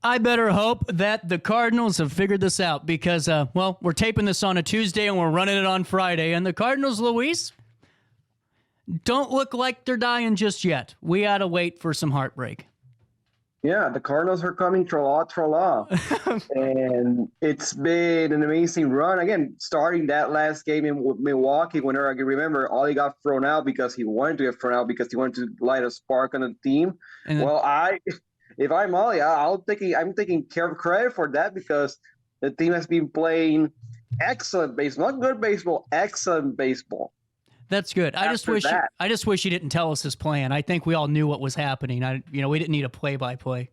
I better hope that the Cardinals have figured this out because, we're taping this on a Tuesday and we're running it on Friday. And the Cardinals, Luis, don't look like they're dying just yet. We got to wait for some heartbreak. Yeah, the Cardinals are coming tra-la. And it's been an amazing run. Again, starting that last game in Milwaukee, whenever I can remember, Ollie got thrown out because he wanted to get thrown out because he wanted to light a spark on the team. And If I'm Ollie, I'm taking care of credit for that because the team has been playing excellent baseball, not good baseball, excellent baseball. that's good. I just wish he didn't tell us his plan. I think we all knew what was happening. We didn't need a play-by-play.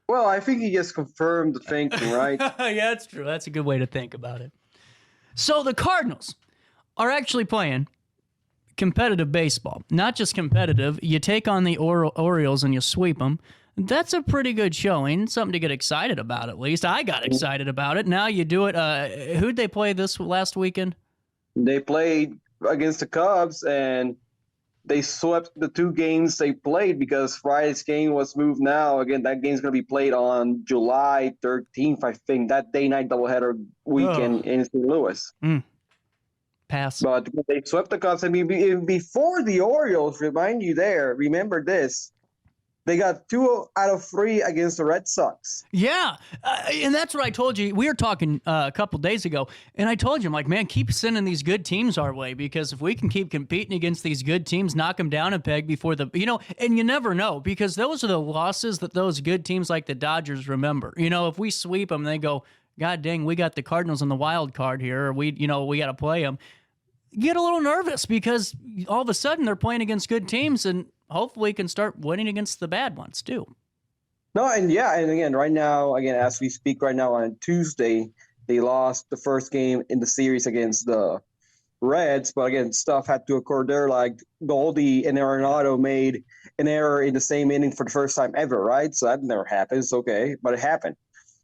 Well, I think he just confirmed the thinking, right? Yeah, that's true. That's a good way to think about it. So the Cardinals are actually playing competitive baseball. Not just competitive. You take on the Orioles and you sweep them. That's a pretty good showing. Something to get excited about, at least. I got excited about it. Now you do it. Who'd they play this last weekend? They played against the Cubs, and they swept the 2 games they played because Friday's game was moved now. Again, that game's going to be played on July 13th, I think, that day-night doubleheader weekend in St. Louis. Pass. But they swept the Cubs. I mean, before the Orioles, remember this, they got 2 out of 3 against the Red Sox. Yeah, and that's what I told you. We were talking a couple days ago, and I told you, I'm like, man, keep sending these good teams our way because if we can keep competing against these good teams, knock them down a peg before and you never know because those are the losses that those good teams like the Dodgers remember. If we sweep them, they go, God dang, we got the Cardinals in the wild card here, or we got to play them. Get a little nervous because all of a sudden they're playing against good teams and hopefully can start winning against the bad ones too. No, and again, right now, as we speak right now on Tuesday, they lost the first game in the series against the Reds, but again, stuff had to occur there, like Goldie and Arenado made an error in the same inning for the first time ever, right? So that never happens, okay, but it happened.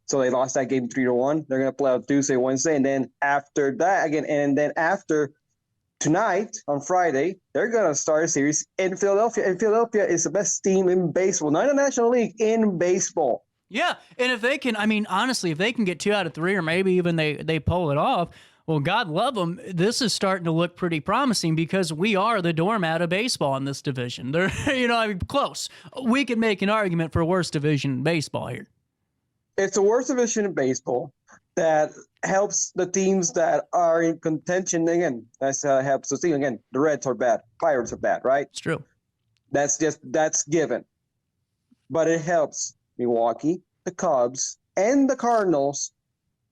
So they lost that game 3-1. They're going to play on Tuesday, Wednesday, and then after that, after tonight, on Friday, they're going to start a series in Philadelphia. And Philadelphia is the best team in baseball, not in the National League, in baseball. Yeah, and if they can, honestly, if they can get 2 out of 3 or maybe even they pull it off, well, God love them, this is starting to look pretty promising because we are the doormat of baseball in this division. They're, close. We can make an argument for worst division in baseball here. It's the worst division in baseball. That helps the teams that are in contention. Again, that helps the team. Again, the Reds are bad. Pirates are bad, right? It's true. That's given. But it helps Milwaukee, the Cubs, and the Cardinals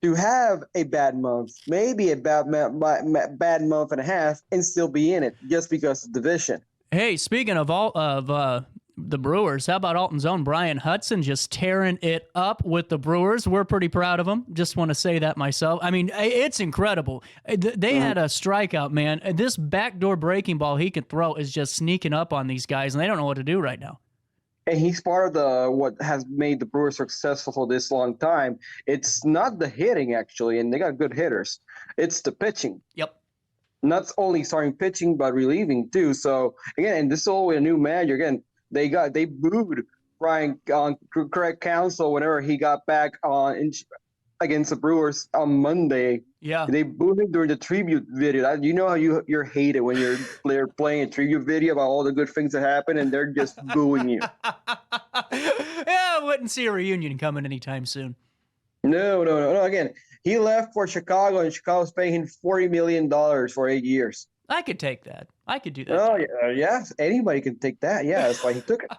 to have a bad month, maybe a bad month and a half, and still be in it just because of the division. Hey, speaking of the Brewers, how about Alton's own Brian Hudson just tearing it up with the Brewers? We're pretty proud of him. Just want to say that myself. It's incredible. They had a strikeout, man. This backdoor breaking ball he can throw is just sneaking up on these guys, and they don't know what to do right now. And he's part of what has made the Brewers successful for this long time. It's not the hitting, actually, and they got good hitters. It's the pitching. Yep. Not only starting pitching, but relieving, too. So, again, and this is always a new manager. Again, they booed Craig Counsell whenever he got back against the Brewers on Monday. Yeah, they booed him during the tribute video. You know how you're hated when you're playing a tribute video about all the good things that happen and they're just booing you. Yeah, I wouldn't see a reunion coming anytime soon. No. Again, he left for Chicago, and Chicago's paying him $40 million for 8 years. I could take that. I could do that. Oh, yeah. Anybody can take that. Yeah, that's why he took it.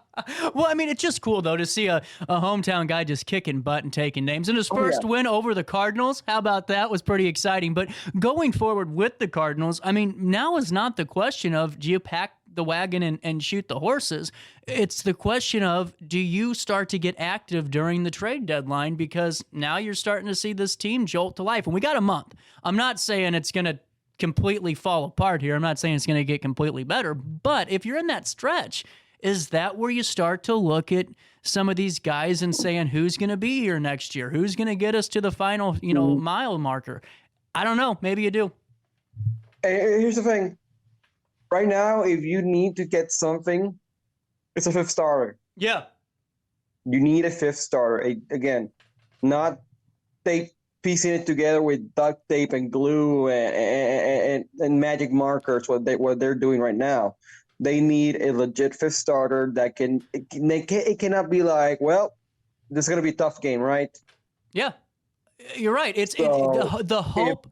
Well, it's just cool, though, to see a hometown guy just kicking butt and taking names. And his first win over the Cardinals, how about that? Was pretty exciting. But going forward with the Cardinals, now is not the question of do you pack the wagon and shoot the horses. It's the question of do you start to get active during the trade deadline because now you're starting to see this team jolt to life. And we got a month. I'm not saying it's going to completely fall apart here. I'm not saying it's going to get completely better, but if you're in that stretch, is that where you start to look at some of these guys and saying who's going to be here next year? Who's going to get us to the final, mile marker? I don't know. Maybe you do. Here's the thing. Right now, if you need to get something, it's a fifth starter. Yeah. You need a fifth starter. Again, not piecing it together with duct tape and glue and magic markers. What they're doing right now. They need a legit fifth starter that it cannot be like, well, this is gonna be a tough game, right? Yeah, you're right. The hope.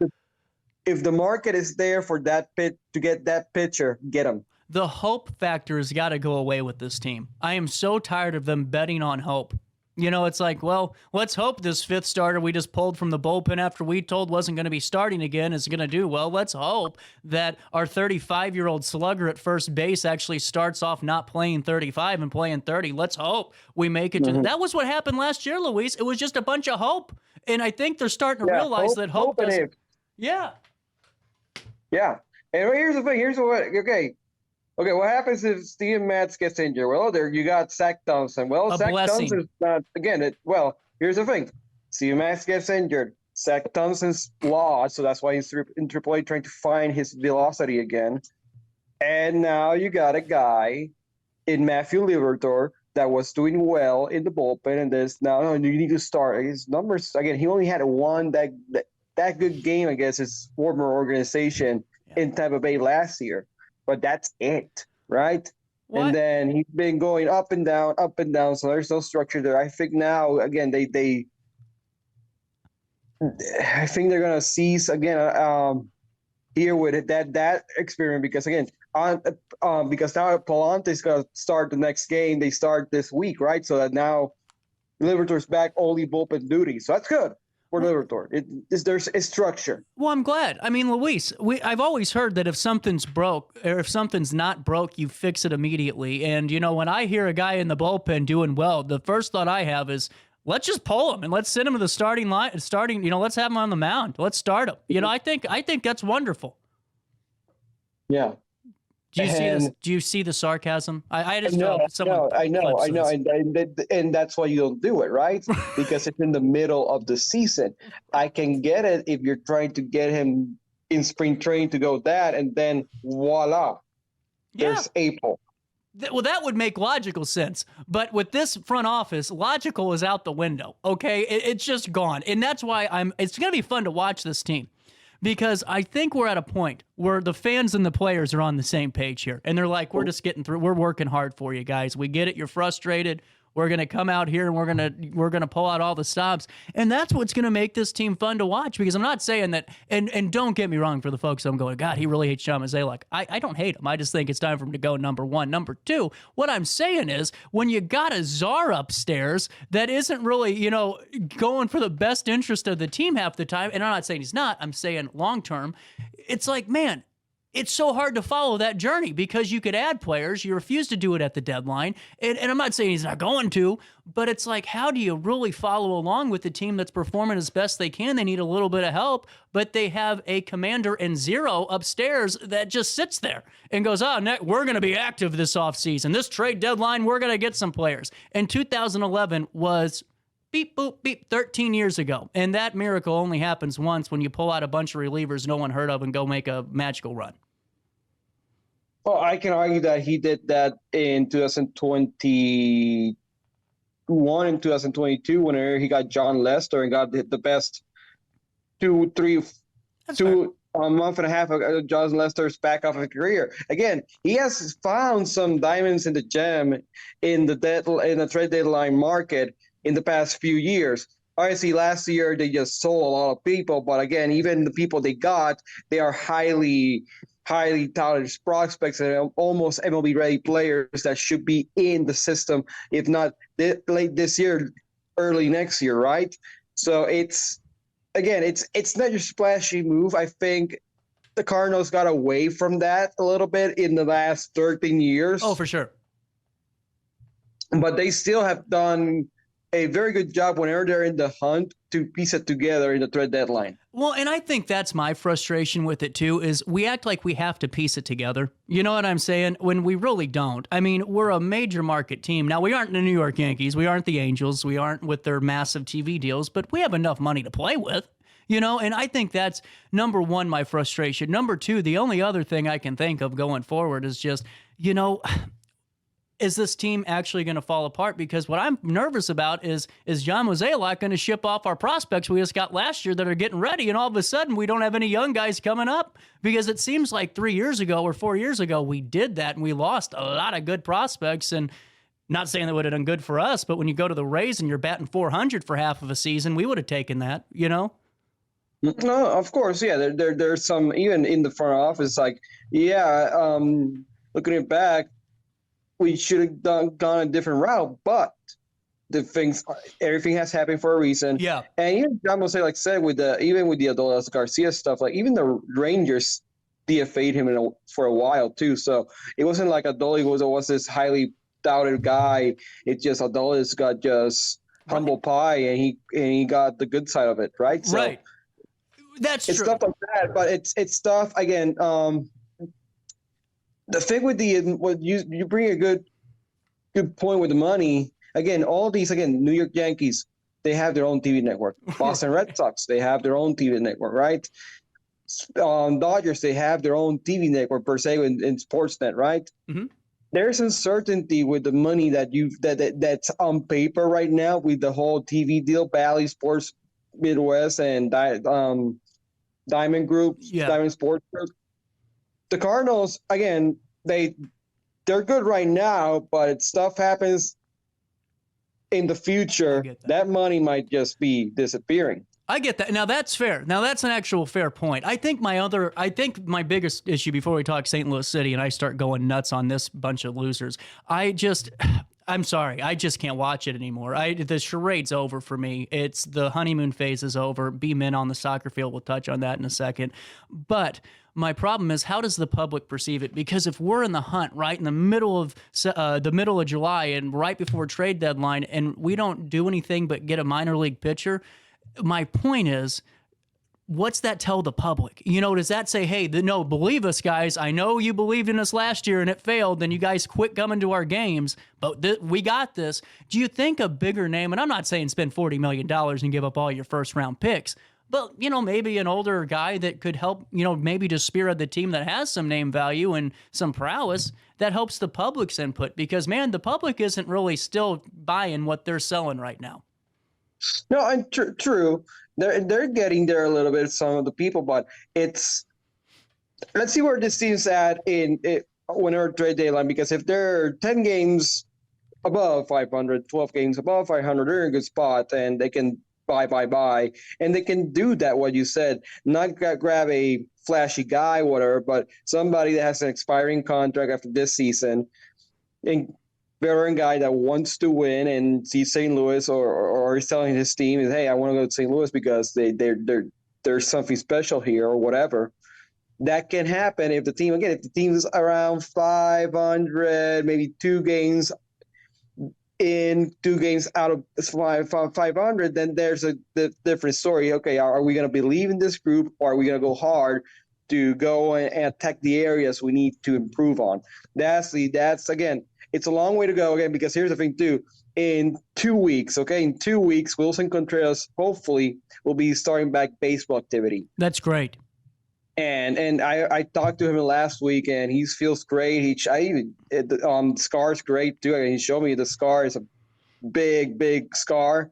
If the market is there for that to get that pitcher, get him. The hope factor has got to go away with this team. I am so tired of them betting on hope. It's like, well, let's hope this fifth starter we just pulled from the bullpen after we told wasn't going to be starting again is going to do well. Let's hope that our 35-year-old slugger at first base actually starts off not playing 35 and playing 30. Let's hope we make it to that. Was what happened last year, Luis. It was just a bunch of hope. And I think they're starting to realize that hope doesn't. Yeah. Yeah. And here's the thing. Okay, what happens if Steven Matz gets injured? Well, there you got Zach Thompson. Well, Zach Thompson's not, here's the thing. Steven Matz gets injured. Zach Thompson's lost, so that's why he's in AAA trying to find his velocity again. And now you got a guy in Matthew Liberatore that was doing well in the bullpen, and there's now you need to start. His numbers, again, he only had one that good game against his former organization in Tampa Bay last year. But that's it, right? What? And then he's been going up and down, so there's no structure there. I think now, again, I think they're gonna cease again here with that experiment because again, because now Palante's gonna start the next game. They start this week, right? So that now Liberatore's back only bullpen duty, so that's good. Liberatore. There's a structure. Well, I'm glad. I mean, Luis, I've always heard that if something's broke or if something's not broke, you fix it immediately. And, when I hear a guy in the bullpen doing well, the first thought I have is, let's just pull him and let's send him to the starting line. Let's have him on the mound. Let's start him. I think that's wonderful. Yeah. Do you see this? Do you see the sarcasm? I just know, I know, and that's why you don't do it, right? Because it's in the middle of the season. I can get it if you're trying to get him in spring training to go that, and then voila, there's April. Well, that would make logical sense. But with this front office, logical is out the window. Okay, it's just gone, and that's why it's going to be fun to watch this team. Because I think we're at a point where the fans and the players are on the same page here. And they're like, we're just getting through. We're working hard for you guys. We get it. You're frustrated. We're going to come out here and we're going to pull out all the stops. And that's what's going to make this team fun to watch, because I'm not saying that, and don't get me wrong for the folks I'm going, God, he really hates John Mozeliak. I don't hate him. I just think it's time for him to go, number one. Number two, what I'm saying is when you got a czar upstairs that isn't really, going for the best interest of the team half the time, and I'm not saying he's not, I'm saying long term, it's like, man, it's so hard to follow that journey because you could add players. You refuse to do it at the deadline. And I'm not saying he's not going to, but it's like, how do you really follow along with the team that's performing as best they can? They need a little bit of help, but they have a commander and zero upstairs that just sits there and goes, we're going to be active this offseason. This trade deadline, we're going to get some players. And 2011 was beep, boop, beep, 13 years ago. And that miracle only happens once when you pull out a bunch of relievers no one heard of and go make a magical run. Well, I can argue that he did that in 2021 and 2022 when he got John Lester and got the best a month and a half of John Lester's back off of career. Again, he has found some diamonds in the gem in the trade deadline market in the past few years. Obviously, last year they just sold a lot of people, but again, even the people they got, they are highly talented prospects and almost MLB-ready players that should be in the system, if not late this year, early next year, right? So it's not your splashy move. I think the Cardinals got away from that a little bit in the last 13 years. Oh, for sure. But they still have done a very good job whenever they're in the hunt to piece it together in the trade deadline. Well, and I think that's my frustration with it too, is we act like we have to piece it together. You know what I'm saying? When we really don't. I mean, we're a major market team. Now, we aren't the New York Yankees. We aren't the Angels. We aren't with their massive TV deals, but we have enough money to play with. And I think that's number one, my frustration. Number two, the only other thing I can think of going forward is just, is this team actually going to fall apart? Because what I'm nervous about is John Mozeliak going to ship off our prospects we just got last year that are getting ready, and all of a sudden we don't have any young guys coming up? Because it seems like 3 years ago or 4 years ago we did that, and we lost a lot of good prospects. And not saying that would have done good for us, but when you go to the Rays and you're batting .400 for half of a season, we would have taken that, you know? No, of course, yeah. There's some, even in the front office, like, looking it back, we should have gone a different route, but everything has happened for a reason. Yeah. And even John Mozeliak said with the Adolis Garcia stuff, like even the Rangers DFA'd him for a while too. So it wasn't like Adolis was this highly doubted guy. It's just Adolis got just humble pie, and he got the good side of it, right? So right. That's it's true. stuff like that, but it's stuff again. The thing with you bring a good point with the money. Again, all these New York Yankees, they have their own TV network. Boston Red Sox, they have their own TV network, right? Dodgers, they have their own TV network per se in Sportsnet, right? Mm-hmm. There's uncertainty with the money that's on paper right now with the whole TV deal, Bally Sports Midwest and Diamond Group, Diamond Sports Group. The Cardinals, again, they're good right now, but stuff happens in the future. That money might just be disappearing. I get that. Now that's fair. Now that's an actual fair point. I think my biggest issue before we talk St. Louis City and I start going nuts on this bunch of losers, I'm sorry, I just can't watch it anymore. The charade's over for me. It's the honeymoon phase is over. Be men on the soccer field. We'll touch on that in a second. But my problem is, how does the public perceive it? Because if we're in the hunt right in the middle of July and right before trade deadline, and we don't do anything but get a minor league pitcher, my point is, what's that tell the public? You know, does that say, hey, no, believe us, guys. I know you believed in us last year and it failed, then you guys quit coming to our games, but we got this. Do you think a bigger name, and I'm not saying spend $40 million and give up all your first-round picks, but, you know, maybe an older guy that could help, you know, maybe just spearhead the team that has some name value and some prowess, that helps the public's input. Because, man, the public isn't really still buying what they're selling right now. No, and true. They're getting there a little bit, some of the people, but let's see where this team's at when our trade deadline, because if they're 10 games above 500, 12 games above 500, they're in a good spot, and they can buy, and they can do that, what you said, not grab a flashy guy, whatever, but somebody that has an expiring contract after this season, and veteran guy that wants to win and see St. Louis or is telling his team, hey, I want to go to St. Louis because there's something special here or whatever. That can happen if the team is around 500, maybe 2 games out of 500, then there's the different story. Okay, are we going to believe in this group, or are we going to go hard to go and attack the areas we need to improve on? That's again, it's a long way to go again, because here's the thing too. In 2 weeks, Wilson Contreras hopefully will be starting back baseball activity. That's great. And I talked to him last week, and he feels great. Scar's great too. He showed me the scar is a big scar,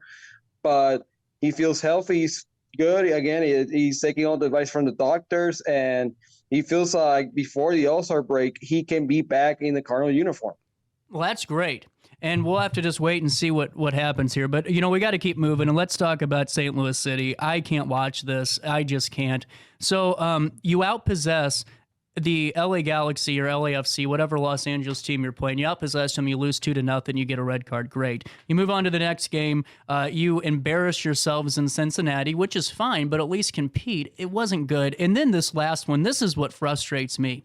but he feels healthy. He's good. Again, he's taking all the advice from the doctors, and he feels like before the All-Star break, he can be back in the Cardinal uniform. Well, that's great. And we'll have to just wait and see what happens here. But, you know, we got to keep moving, and let's talk about St. Louis City. I can't watch this. I just can't. So you outpossess the LA Galaxy or LAFC, whatever Los Angeles team you're playing. You outpossess them, you lose 2-0, you get a red card. Great. You move on to the next game. You embarrass yourselves in Cincinnati, which is fine, but at least compete. It wasn't good. And then this last one, this is what frustrates me.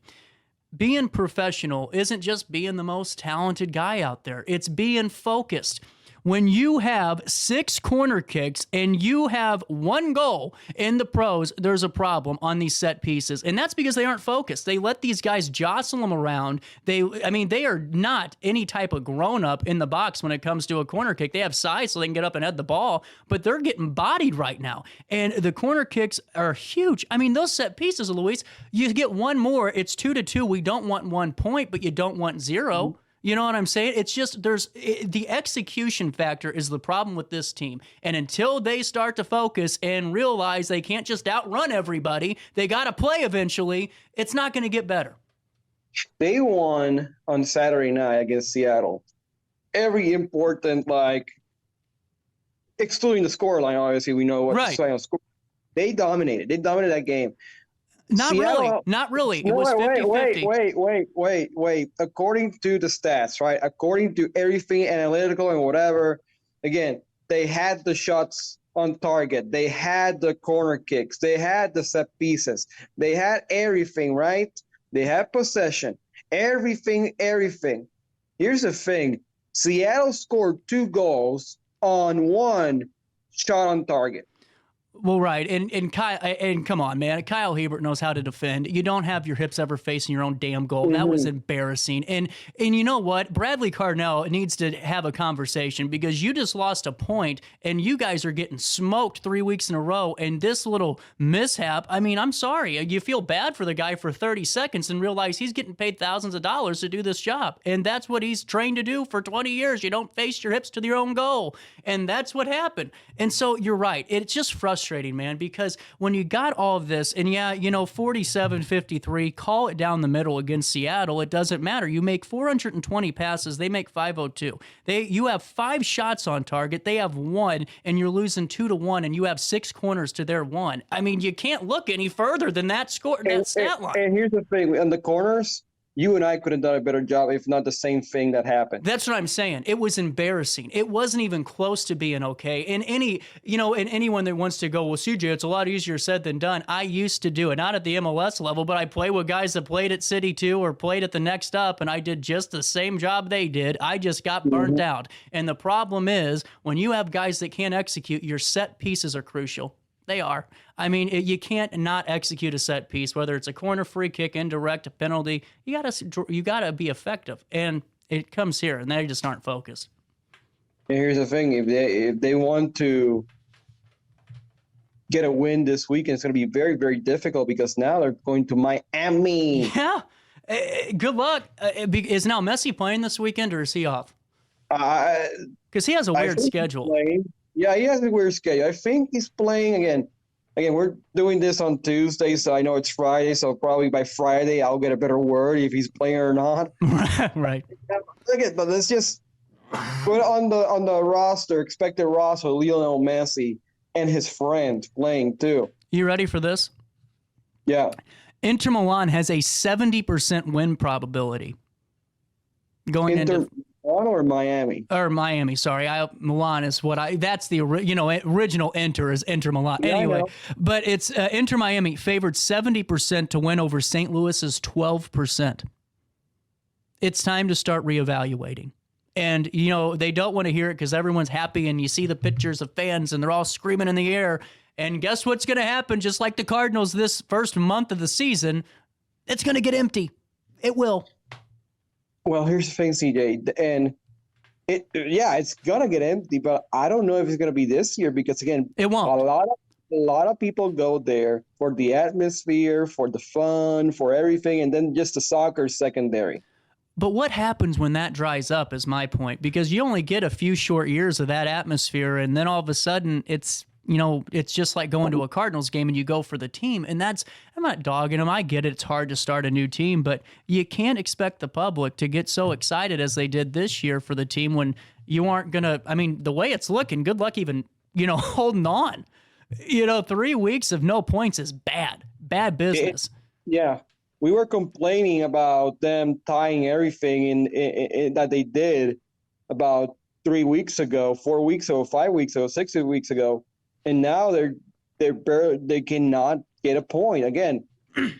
Being professional isn't just being the most talented guy out there. It's being focused. When you have 6 corner kicks and you have 1 goal in the pros, there's a problem on these set pieces. And that's because they aren't focused. They let these guys jostle them around. They are not any type of grown-up in the box when it comes to a corner kick. They have size so they can get up and head the ball, but they're getting bodied right now. And the corner kicks are huge. I mean, those set pieces, Luis, you get 1 more, it's 2-2. We don't want 1 point, but you don't want 0. You know what I'm saying? It's just the execution factor is the problem with this team. And until they start to focus and realize they can't just outrun everybody, they got to play eventually, it's not going to get better. They won on Saturday night against Seattle. Every important, excluding the scoreline, obviously we know what to say on score. They dominated. They dominated that game. Not really. It was 50-50. Wait. According to the stats, right? According to everything analytical and whatever, again, they had the shots on target. They had the corner kicks. They had the set pieces. They had everything, right? They had possession. Everything. Here's the thing. Seattle scored 2 goals on 1 shot on target. Well, right, and come on, man. Kyle Hiebert knows how to defend. You don't have your hips ever facing your own damn goal. That was embarrassing. And you know what? Bradley Cardinal needs to have a conversation because you just lost a point, and you guys are getting smoked 3 weeks in a row. And this little mishap, I mean, I'm sorry. You feel bad for the guy for 30 seconds and realize he's getting paid thousands of dollars to do this job, and that's what he's trained to do for 20 years. You don't face your hips to your own goal, and that's what happened. And so you're right. It's just frustrating, man, because when you got all of this, and 47-53, call it down the middle against Seattle, it doesn't matter. You make 420 passes, they make 502. You have 5 shots on target, they have 1, and you're losing 2-1, and you have 6 corners to their 1. I mean, you can't look any further than that score, that stat line. And here's the thing, on the corners, you and I could have done a better job if not the same thing that happened. That's what I'm saying. It was embarrassing. It wasn't even close to being okay. And anyone that wants to go, well, CJ, it's a lot easier said than done. I used to do it, not at the MLS level, but I play with guys that played at City 2 or played at the next up, and I did just the same job they did. I just got burnt out. And the problem is when you have guys that can't execute, your set pieces are crucial. They are. I mean, you can't not execute a set piece, whether it's a corner, free kick, indirect, a penalty. You gotta be effective, and it comes here, and they just aren't focused. And here's the thing: if they want to get a win this weekend, it's going to be very, very difficult because now they're going to Miami. Yeah. Good luck. Is now Messi playing this weekend, or is he off? Because he has a weird schedule. Yeah, he has a weird schedule. I think he's playing again. We're doing this on Tuesday, so I know it's Friday. So probably by Friday, I'll get a better word if he's playing or not. Right. But let's just put on the roster, expected roster, Lionel Messi and his friend playing too. You ready for this? Yeah. Inter Milan has a 70% win probability going into Milan or Miami? Or Miami, sorry. Milan is that's the original Inter is Inter Milan. Yeah, anyway, but it's Inter Miami favored 70% to win over St. Louis's 12%. It's time to start reevaluating. And, they don't want to hear it because everyone's happy and you see the pictures of fans and they're all screaming in the air. And guess what's going to happen? Just like the Cardinals this first month of the season, it's going to get empty. It will. Well, here's the thing, CJ, and it's gonna get empty, but I don't know if it's gonna be this year because again, it won't. A lot of people go there for the atmosphere, for the fun, for everything, and then just the soccer secondary. But what happens when that dries up is my point, because you only get a few short years of that atmosphere, and then all of a sudden it's just like going to a Cardinals game and you go for the team. And I'm not dogging them. I get it. It's hard to start a new team, but you can't expect the public to get so excited as they did this year for the team when you aren't going to, the way it's looking, good luck even, holding on. 3 weeks of no points is bad business. Yeah. We were complaining about them tying everything in that they did about 3 weeks ago, 4 weeks ago, 5 weeks ago, 6 weeks ago. And now they cannot get a point. Again,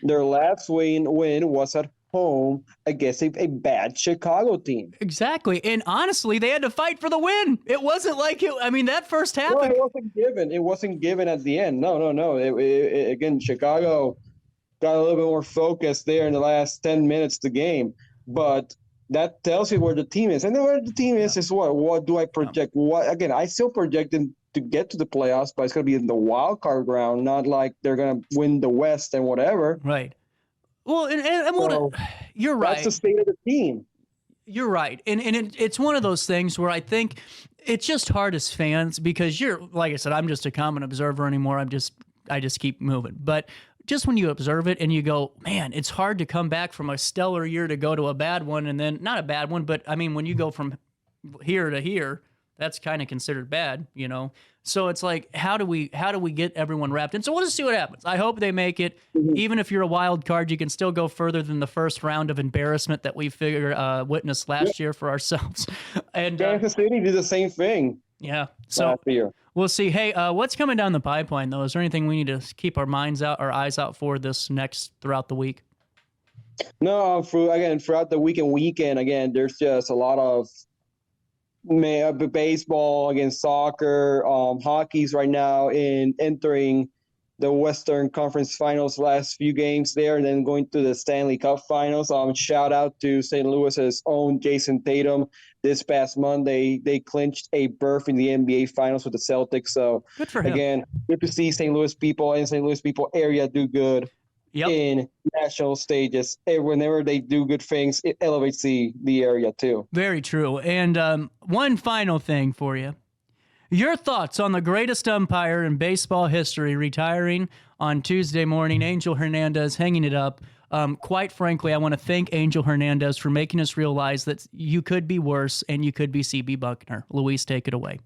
their last win was at home against a bad Chicago team. Exactly. And honestly, they had to fight for the win. It wasn't like that first half. Well, it wasn't given. It wasn't given at the end. No. Again, Chicago got a little bit more focused there in the last 10 minutes of the game. But that tells you where the team is. And then where the team is what? What do I project? Again, I still project them to get to the playoffs, but it's going to be in the wild card round, not like they're going to win the West and whatever. Right. Well, and you're right. That's the state of the team. You're right. And it's one of those things where I think it's just hard as fans because you're, like I said, I'm just a common observer anymore. I just keep moving. But just when you observe it and you go, man, it's hard to come back from a stellar year to go to a bad one. And then not a bad one, but I mean, when you go from here to here, that's kind of considered bad, you know? So it's like, how do we get everyone wrapped in? So we'll just see what happens. I hope they make it. Even if you're a wild card, you can still go further than the first round of embarrassment that we witnessed last year for ourselves. And Kansas City did the same thing. Yeah. So we'll see. Hey, what's coming down the pipeline though? Is there anything we need to keep our eyes out for this next throughout the week? No, throughout the weekend, again, there's just a lot of baseball, against soccer, hockey's right now entering the Western Conference Finals, last few games there, and then going to the Stanley Cup Finals. Shout out to St. Louis's own Jason Tatum. This past Monday, they clinched a berth in the NBA Finals with the Celtics. So good for him. Again, good to see St. Louis people and St. Louis people area do good. Yep. In national stages. Whenever they do good things, it elevates the area too. Very true. And one final thing for you. Your thoughts on the greatest umpire in baseball history retiring on Tuesday morning, Angel Hernandez hanging it up. Quite frankly, I want to thank Angel Hernandez for making us realize that you could be worse and you could be C.B. Buckner. Luis, take it away.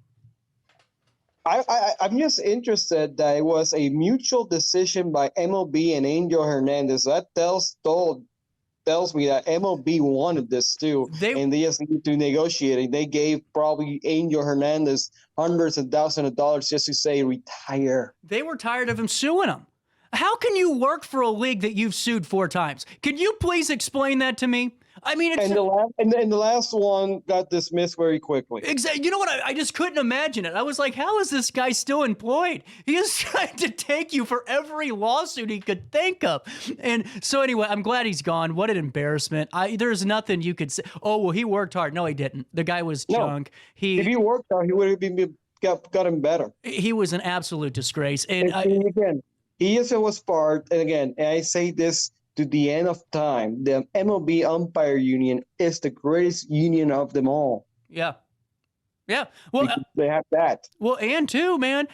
I'm just interested that it was a mutual decision by MLB and Angel Hernandez. That tells me that MLB wanted this too, and they just need to negotiate it. They gave probably Angel Hernandez hundreds of thousands of dollars just to say retire. They were tired of him suing them. How can you work for a league that you've sued 4 times? Can you please explain that to me? I mean, it's the last one got dismissed very quickly. Exactly. You know what? I just couldn't imagine it. I was like, how is this guy still employed? He is trying to take you for every lawsuit he could think of. And so anyway, I'm glad he's gone. What an embarrassment. There's nothing you could say. Oh, well, he worked hard. No, he didn't. The guy was junk. If he worked hard, he would have gotten better. He was an absolute disgrace. And again, he also was part, and again, I say this to the end of time, the MLB umpire union is the greatest union of them all. Yeah. Yeah. Well, they have that. Well, and too, man,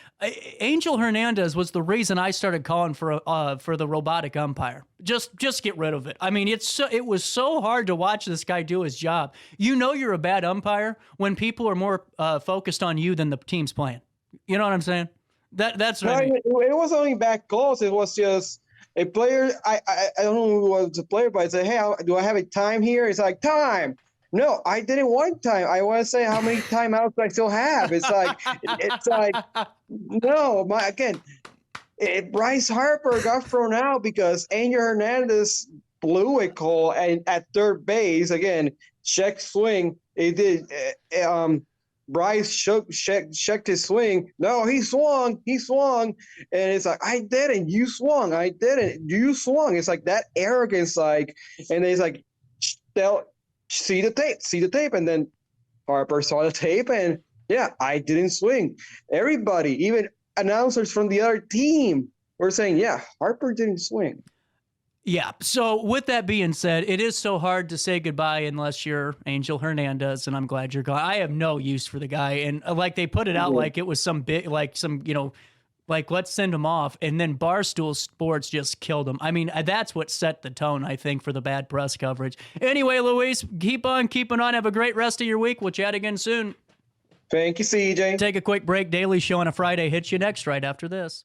Angel Hernandez was the reason I started calling for the robotic umpire. Just get rid of it. I mean, it was so hard to watch this guy do his job. You know you're a bad umpire when people are more focused on you than the team's playing. You know what I'm saying? That's what I mean. It was only back close. It was just a player. I don't know who was the player, but I said, "Hey, do I have a time here?" It's like, time. No, I didn't want time. I want to say how many timeouts I still have. It's like no. Bryce Harper got thrown out because Angel Hernandez blew a call and at third base again. Check swing. It did. Bryce checked his swing. No, he swung. And it's like, I didn't. You swung. I didn't. You swung. It's like that arrogance, and it's like, see the tape. And then Harper saw the tape, and yeah, I didn't swing. Everybody, even announcers from the other team, were saying, yeah, Harper didn't swing. Yeah. So with that being said, it is so hard to say goodbye unless you're Angel Hernandez, and I'm glad you're gone. I have no use for the guy. And like they put it out like it was some big, let's send him off. And then Barstool Sports just killed him. I mean, that's what set the tone, I think, for the bad press coverage. Anyway, Luis, keep on keeping on. Have a great rest of your week. We'll chat again soon. Thank you, CJ. Take a quick break. Daily Show on a Friday hits you next right after this.